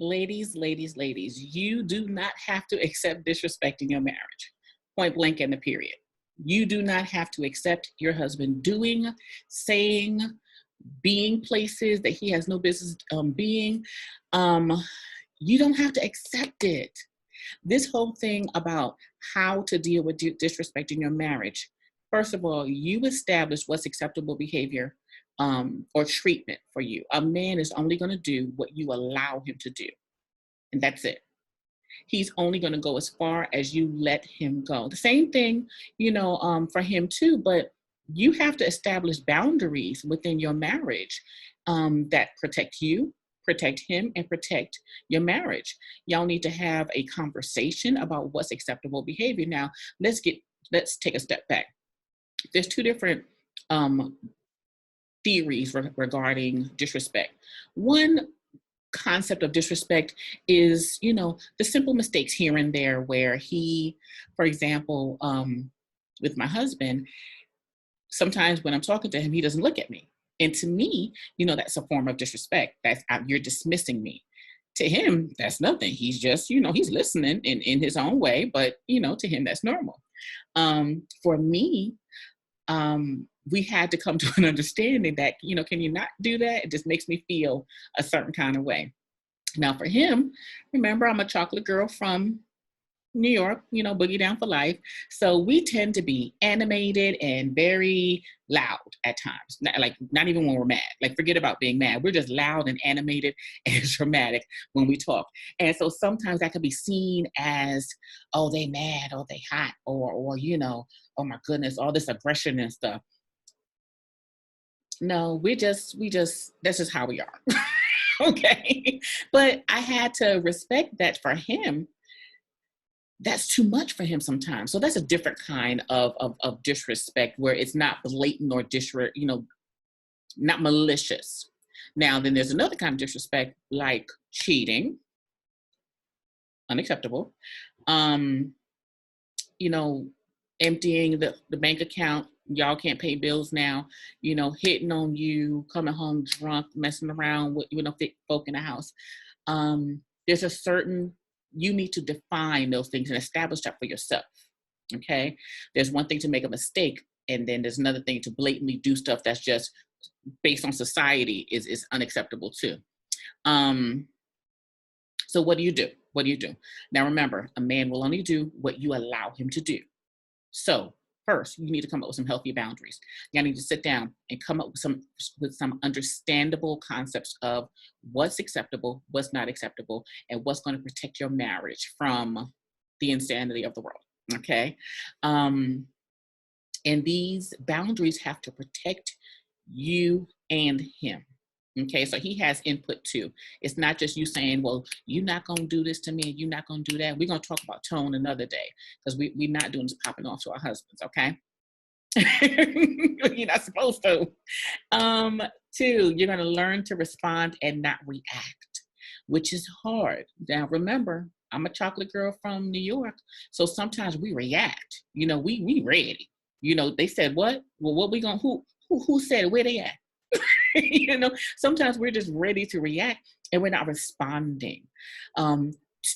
Ladies, you do not have to accept disrespect in your marriage. Point blank and the period. You do not have to accept your husband doing, saying, being places that he has no business being. Um, you don't have to accept it. This whole thing about how to deal with disrespect in your marriage. First of all, you establish what's acceptable behavior or treatment for you. A man is only going to do what you allow him to do, and that's it. He's only going to go as far as you let him go. The same thing, for him too, but you have to establish boundaries within your marriage that protect you, protect him, and protect your marriage. Y'all need to have a conversation about what's acceptable behavior. Now, let's take a step back. There's two different theories regarding disrespect. One concept of disrespect is, the simple mistakes here and there where he, for example, with my husband, sometimes when I'm talking to him, he doesn't look at me. And to me, that's a form of disrespect. You're dismissing me. To him, that's nothing. He's just, he's listening in his own way, but, to him, that's normal. For me, we had to come to an understanding that, can you not do that? It just makes me feel a certain kind of way. Now for him, remember, I'm a chocolate girl from New York, boogie down for life. So we tend to be animated and very loud at times. Not even when we're mad. Like, forget about being mad. We're just loud and animated and dramatic when we talk. And so sometimes that could be seen as, oh, they mad, or they hot, or oh my goodness, all this aggression and stuff. No, that's just how we are. Okay. But I had to respect that for him. That's too much for him sometimes. So that's a different kind of disrespect, where it's not blatant or not malicious. Now, then there's another kind of disrespect, like cheating, unacceptable. Emptying the bank account. Y'all can't pay bills now, hitting on you, coming home drunk, messing around with, folk in the house. There's a certain, you need to define those things and establish that for yourself. Okay. There's one thing to make a mistake, and then there's another thing to blatantly do stuff that's just based on society is unacceptable too. So what do you do? What do you do? Now, remember, a man will only do what you allow him to do. So first, you need to come up with some healthy boundaries. You need to sit down and come up with some understandable concepts of what's acceptable, what's not acceptable, and what's going to protect your marriage from the insanity of the world. Okay. And these boundaries have to protect you and him. Okay, so he has input too. It's not just you saying, well, you're not going to do this to me, you're not going to do that. We're going to talk about tone another day, because we're not doing this popping off to our husbands, okay? You're not supposed to. Two, you're going to learn to respond and not react, which is hard. Now, remember, I'm a chocolate girl from New York, so sometimes we react. We ready. They said what? Well, what we going to, who said it? Where they at? Sometimes we're just ready to react and we're not responding.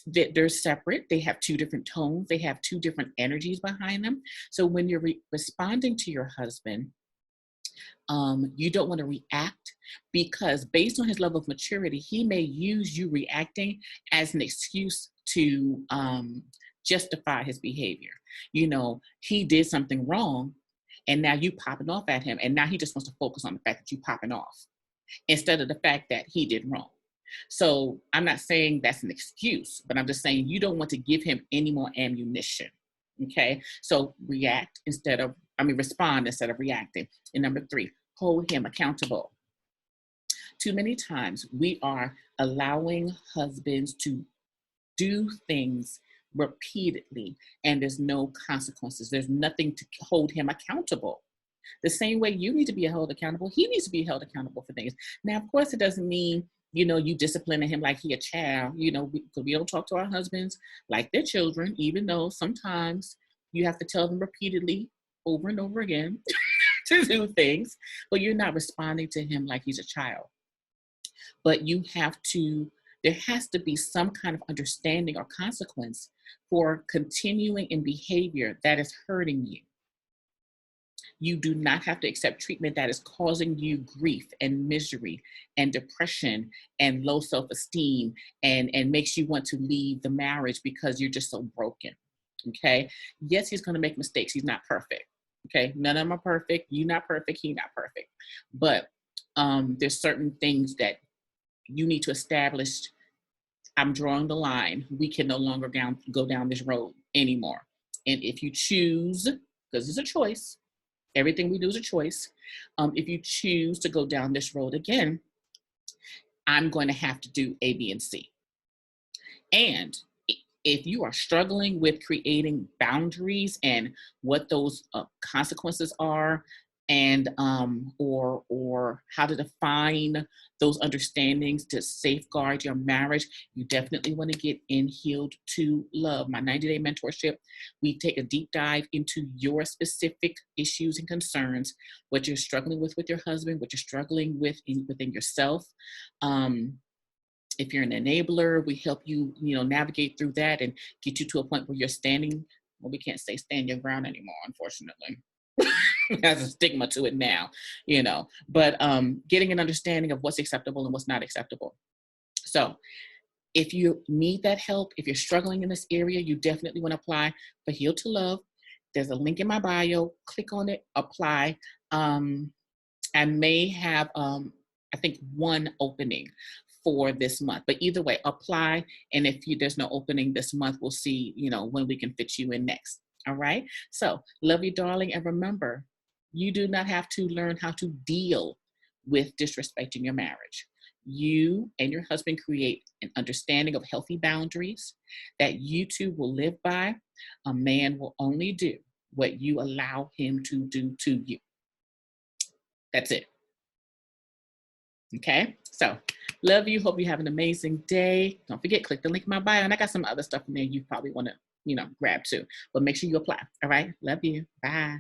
They're separate. They have two different tones. They have two different energies behind them. So when you're responding to your husband, you don't want to react, because based on his level of maturity, he may use you reacting as an excuse to justify his behavior. He did something wrong, and now you popping off at him. And now he just wants to focus on the fact that you popping off instead of the fact that he did wrong. So I'm not saying that's an excuse, but I'm just saying you don't want to give him any more ammunition. Okay. So respond instead of reacting. And number three, hold him accountable. Too many times we are allowing husbands to do things repeatedly, and there's no consequences. There's nothing to hold him accountable. The same way you need to be held accountable, he needs to be held accountable for things. Now, of course, it doesn't mean, you disciplining him like he a child, because we don't talk to our husbands like they're children, even though sometimes you have to tell them repeatedly over and over again to do things, but you're not responding to him like he's a child. But you have to there has to be some kind of understanding or consequence for continuing in behavior that is hurting you. You do not have to accept treatment that is causing you grief and misery and depression and low self-esteem and makes you want to leave the marriage because you're just so broken. Okay. Yes, he's going to make mistakes. He's not perfect. Okay. None of them are perfect. You're not perfect. He's not perfect. But there's certain things that you need to establish. I'm drawing the line. We can no longer go down this road anymore. And if you choose, because it's a choice, everything we do is a choice. If you choose to go down this road again, I'm going to have to do A, B, and C. And if you are struggling with creating boundaries and what those consequences are, and or how to define those understandings to safeguard your marriage, you definitely want to get in Healed to Love, my 90-day mentorship. We take a deep dive into your specific issues and concerns, what you're struggling with your husband, what you're struggling with within yourself. If you're an enabler, we help you, navigate through that and get you to a point where you're standing. Well, we can't say stand your ground anymore, unfortunately. Has a stigma to it now, but getting an understanding of what's acceptable and what's not acceptable. So if you need that help, if you're struggling in this area, you definitely want to apply for Healed to Love. There's a link in my bio. Click on it, apply. I may have, I think, one opening for this month, but either way, apply. And if there's no opening this month, we'll see, when we can fit you in next. All right. So love you, darling. And remember, you do not have to learn how to deal with disrespect in your marriage. You and your husband create an understanding of healthy boundaries that you two will live by. A man will only do what you allow him to do to you. That's it. Okay. So love you. Hope you have an amazing day. Don't forget, click the link in my bio. And I got some other stuff in there you probably want to, grab too. But make sure you apply. All right. Love you. Bye.